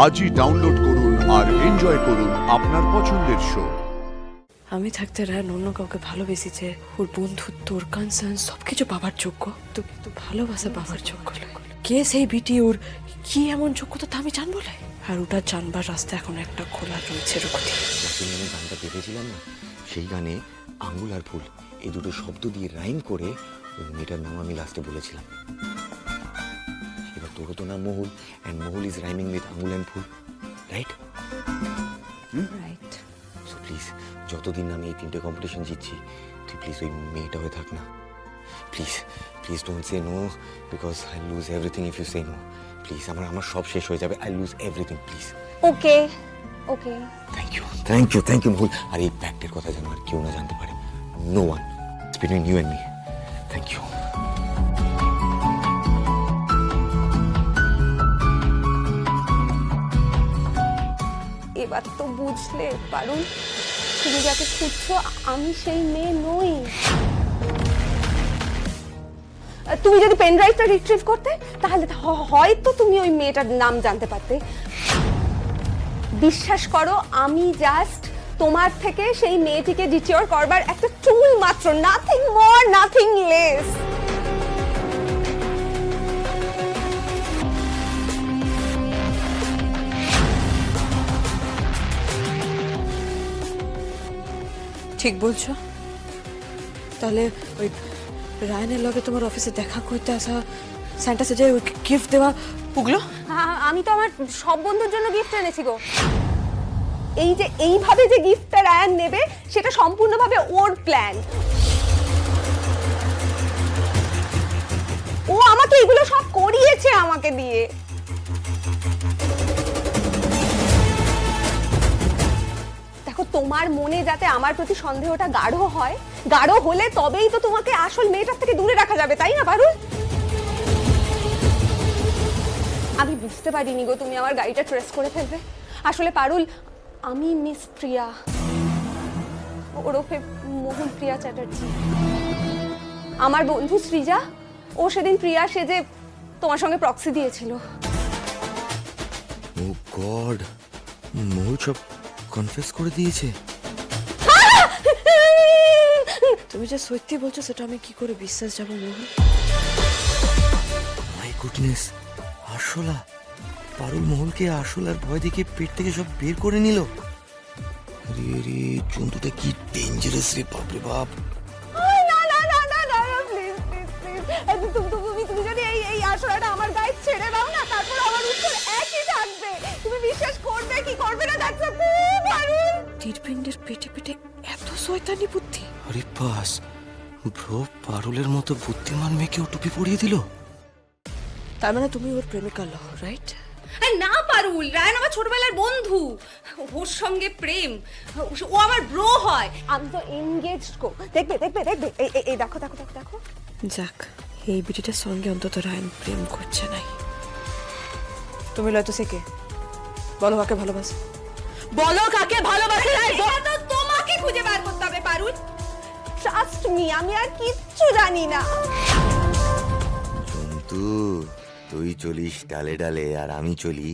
আজই ডাউনলোড করুন আর এনজয় করুন আপনার পছন্দের শো। আমি থাকতে রায়ন অন্য কাউকে ভালোবেসেছে, ওর বন্ধুত্ব, ওর কনসার্ন সবকিছু পাবার যোগ্য, তো কিন্তু ভালোবাসা পাবার যোগ্য নয়। কে সেই বিটি, ওর কি এমন যোগ্যতা তা আমি জানবো না। আর ওটা জানবার রাস্তা এখন একটা খোলা রয়েছে। রঘুতি, যখন আমি গানটা পেতেছিলাম না, সেই গানে আঙ্গুল আর ফুল এই দুটো শব্দ দিয়ে রাইম করে ওই মেয়েটার নাম আমি লাস্টে বলেছিলাম। এবার তোরও তো নাম Mahul, and Mahul is rhyming with আঙ্গুল অ্যান্ড ফুল, রাইট? রাইট। সো প্লিজ, যতদিন আমি এই তিনটে কম্পিটিশন জিতছি, তুই প্লিজ ওই মেয়েটা হয়ে থাক না। Please please don't say no, because I lose everything if you say no. Please, আমার সব শেষ হয়ে যাবে, I lose everything, please. Okay okay. Thank you Mahul. আর এই প্যাক্টের কথা যেন আর কেউ না জানতে পারে, no one, it's between you and me. Thank you. এবার তো বুঝলে পারুল, তুমি যাকে খুঁজছো আমি সেই মেয়ে নই। তুমি যদি পেন ড্রাইভটা রিট্রিভ করতে, তাহলে হয়তো তুমি ওই মেয়েটার নাম জানতে পারতে। বিশ্বাস করো, আমি জাস্ট তোমার থেকে সেই মেয়েটিকে ডিটিওর করবার একটা টুল মাত্র, নাথিং মোর নাথিং লেস। ঠিক বলছো। তাহলে ওই রায়নের লগে তোমার অফিসে দেখা করতে আসা, স্যান্টা সেজে ওই গিফট দেওয়া, ওগুলো আমি তো আমার সব বন্ধুর জন্য গিফট এনেছি গো। এই যে এইভাবে যে গিফটটা রায়ান নেবে, সেটা সম্পূর্ণভাবে ওর প্ল্যান। ও আমাকে এগুলো সব করিয়েছে আমাকে দিয়ে। দেখো, তোমার মনে যাতে আমার প্রতি সন্দেহটা গাঢ় হয়, গাঢ় হলে তবেই তো তোমাকে আসল মেয়েটার থেকে দূরে রাখা যাবে, তাই না পারুল? আমি বুঝতে পারিনি গো তুমি আমার গাড়িটা ট্রেস করে ফেলবে। আসলে পারুল, আমি মিস প্রিয়া, ওরফে মোহন প্রিয়া চ্যাটার্জি। আমার বন্ধু সৃজা, ও সেদিন প্রিয়া সেজে তোমার সঙ্গে প্রক্সি দিয়েছিল। ও গড, মহুল সব কনফেস করে দিয়েছে। তুমি যে সত্যি বলছো সেটা আমি কি করে বিশ্বাস যাবো মোহন? মাই গুডনেস, আরশোলা, পারুল মহুলকে আরশোলার ভয় দেখে পেট থেকে সব বের করে নিল। রে রে, জন্তুটা কি ডেঞ্জারাস রে, বাপরে বাপ। না না না না না, প্লিজ প্লিজ প্লিজ, তুমি যদি এই আসলাটা আমার গায়ে ছেড়ে দাও না, তারপর আমার উত্তর একই থাকবে। তুমি বিশ্বাস করবে কি করবে না, দ্যাটস আপ টু পারুল। টিরপিন্ডের পেটে পেটে এত শয়তানি বুদ্ধি! আরে বাস, ব্রো, পারুলের মতো বুদ্ধিমান মেয়েকেও টুপি পরিয়ে দিল। তার মানে তুমি ওর প্রেমিকা লও, রাইট? না পারুল, রায়ন আমার ছোটবেলার বন্ধু, ওর সঙ্গে প্রেম, ও আমার ব্রো হয়। আমি তো এনগেজড গো। দেখবে দেখবে দেখবে, এই দেখো দেখো দেখো দেখো। যাক, এই বিটিটার সঙ্গে অন্তত রায়ন প্রেম করছে নাই। তুমি লয়তো সে কে? বলো কাকে ভালোবাসে, বলো কাকে ভালোবাসে। এটা তো তোমাকে খুঁজে বার করতে হবে পারুল। ট্রাস্ট মি, আমি আর কিচ্ছু জানি না। জন্তু, তুই চলিস ডালে ডালে আর আমি চলি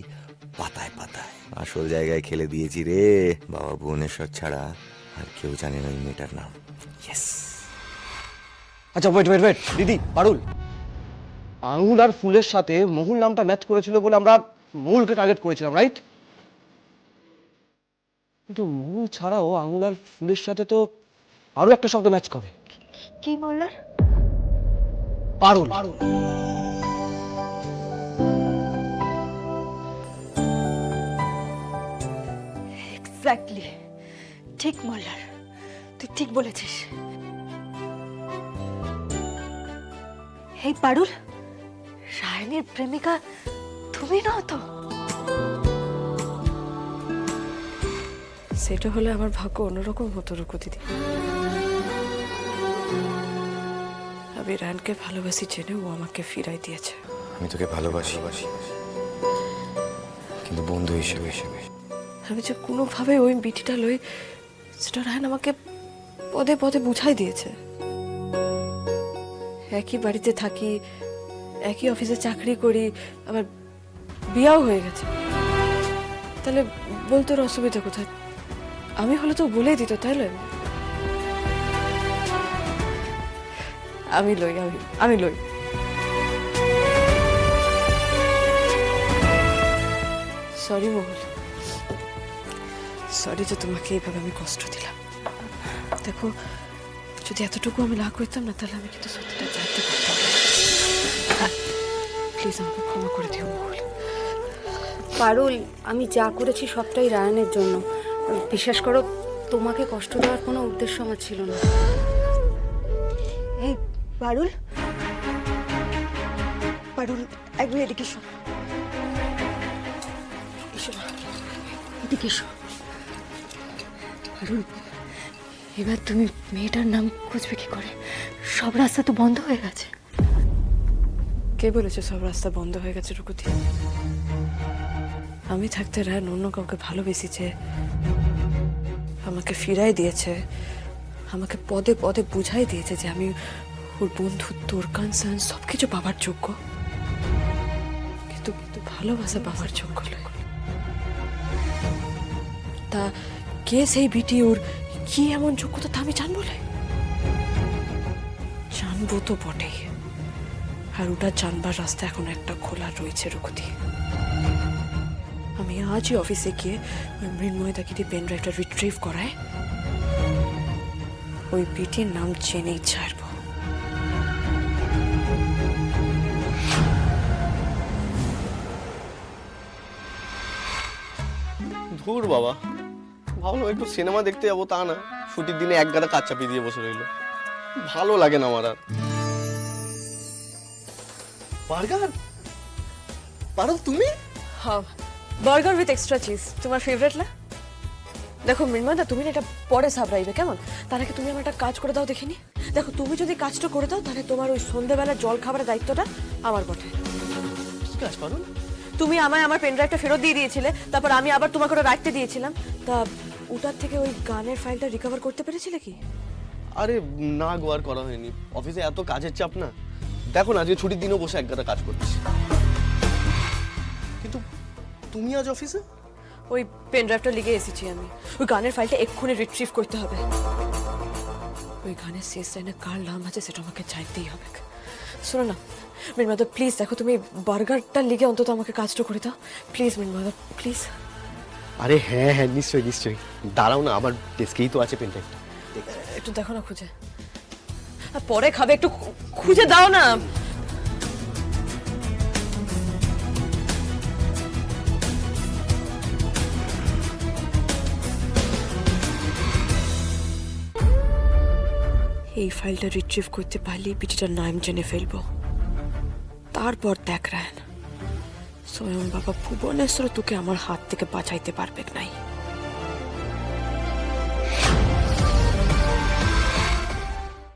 পাতায় পাতায়। আসল জায়গায় খেলে দিয়েছি রে বাবা, ভুবনেশ্বর ছাড়া আর কেউ জানে না এই মেয়েটার নাম। ইয়েস। আচ্ছা ওয়েট ওয়েট ওয়েট, দিদি পারুল, আঙুল আর ফুলের সাথে মহুল নামটা ম্যাচ করেছিল বলে আমরা মহুলকে টার্গেট করেছিলাম, রাইট? কিন্তু মহুল ছাড়াও আঙুল আর ফুলের সাথে তো আরো একটা শব্দ ম্যাচ করে। কি বললে? পারুল। এক্স্যাক্টলি ঠিক মল্লার, তুই ঠিক বলেছিস। এই পারুল, রায়নের প্রেমিকা তুমি নও তো? সেটা হলে আমার ভাগ্য অন্যরকম হতো রুকু দিদি। আমি রায়নকে ভালোবাসি জেনে ও আমাকে ফিরাই দিয়েছে। আমি তোকে ভালোবাসি, কিন্তু বন্ধু হিসেবে। আমি যে কোনোভাবে ওই বিটিটা লই, সেটা রায়ন আমাকে পদে পদে বুঝাই দিয়েছে। একই বাড়িতে থাকি, একই অফিসে চাকরি করি, আবার বিয়াও হয়ে গেছে। তাহলে বলতো ওর অসুবিধা কোথায়? আমি হলে তো বলেই দিত, তাই লয়? আমি লই, আমি লই। সরি মহুল, সরি যে তোমাকে এইভাবে আমি কষ্ট দিলাম। দেখো, যদি এতটুকু আমি না করতাম না, তাহলে আমি কিন্তু সত্যিটা জানতে পারতাম না। প্লিজ আমাকে ক্ষমা করে দিও মহুল। পারুল, আমি যা করেছি সবটাই রায়ানের জন্য। বিশ্বাস করো, তোমাকে কষ্ট দেওয়ার কোনো উদ্দেশ্য আমার ছিল না। এই পারুল, পারুল একবার এদিকে এসো। এদিকে এসো। পারুল, এবার তুমি মেয়েটার নাম খুঁজবে কি করে? সব রাস্তা তো বন্ধ হয়ে গেছে। কে বলেছে সব রাস্তা বন্ধ হয়ে গেছে রুকুতি? আমি থাকতে রায়ান অন্য কাউকে ভালোবেসেছে, আমাকে ফিরাই দিয়েছে, আমাকে পদে পদে বুঝাই দিয়েছে যে আমি ওর বন্ধুত্ব, ওর কনসার্ন সবকিছু পাবার যোগ্য, কিন্তু কিন্তু ভালোবাসা পাবার যোগ্য নয়। তা কে সেই বিটি, ওর কি এমন যোগ্যতা তা আমি জানবো না? জানবো তো বটেই, আর ওটা জানবার রাস্তা এখন একটা খোলা রয়েছে রুকুতি। আমি আজই অফিসে গিয়ে ওই মৃন্ময় দাকে দিয়ে পেন ড্রাইভটা রিট্রিভ করায় ওই বিটির নাম জেনেই ছাড়বো। ধুর বাবা, ভাবলাম একটু সিনেমা দেখতে যাবো, তা না, ছুটির দিনে এক গাদা কাজ চাপিয়ে দিয়ে বসে রইলো। ভালো লাগে না আমার আর। বার্গার? পারো তুমি? হ্যাঁ, বার্গার উইথ এক্সট্রা চিজ, তোমার ফেভারিট না? দেখো মৃন্ময়দা, তুমি না এটা পরে সাবরাইবে কেমন? তার আগে তুমি আমার একটা কাজ করে দাও দেখিনি। দেখো, তুমি যদি কাজটা করে দাও, তাহলে তোমার ওই সন্ধ্যেবেলা জল খাবারের দায়িত্বটা আমার বটে। কি কাজ পারো? তুমি আমায় আমার পেন ড্রাইভটা ফেরত দিয়ে দিয়েছিলে, তারপর আমি আবার তোমাকে ওটা রাখতে দিয়েছিলাম। তা ওটার থেকে ওই গানের ফাইলটা রিকভার করতে পেরেছিলে কি? আরে না গো, আর করা হয়নি, অফিসে এত কাজের চাপ না। দেখো না, আজকে ছুটির দিনও বসে এক গাদা কাজ করছি। কিন্তু তুমি আজ অফিসে? ওই পেন ড্রাইভটা লিখে এসেছি আমি। ওই গানের ফাইলটা এক্ষুনি রিট্রিভ করতে হবে। ওই গানের শেষ লাইনে কার নাম আছে সেটা আমাকে জানতেই হবে। শোনো না মৃন্ময়দা, প্লিজ দেখো, তুমি বার্গারটা লিখে অন্তত আমাকে কাজটা করে দাও প্লিজ মৃন্ময়দা, প্লিজ। আরে হ্যাঁ হ্যাঁ, নিশ্চয়ই নিশ্চয়ই, দাঁড়াও না, আমার ডেস্কেই তো আছে পেনটা। একটু দেখো না খুঁজে, আর পরে খাবে, একটু খুঁজে দাও না। এই ফাইলটা রিট্রিভ করতে পারলেই পিটিটার নাম জেনে ফেলবো। তারপর দেখ রায়ন, স্বয়ং বাবা ভুবনেশ্বর তোকে আমার হাত থেকে বাঁচাইতে পারবে নাই।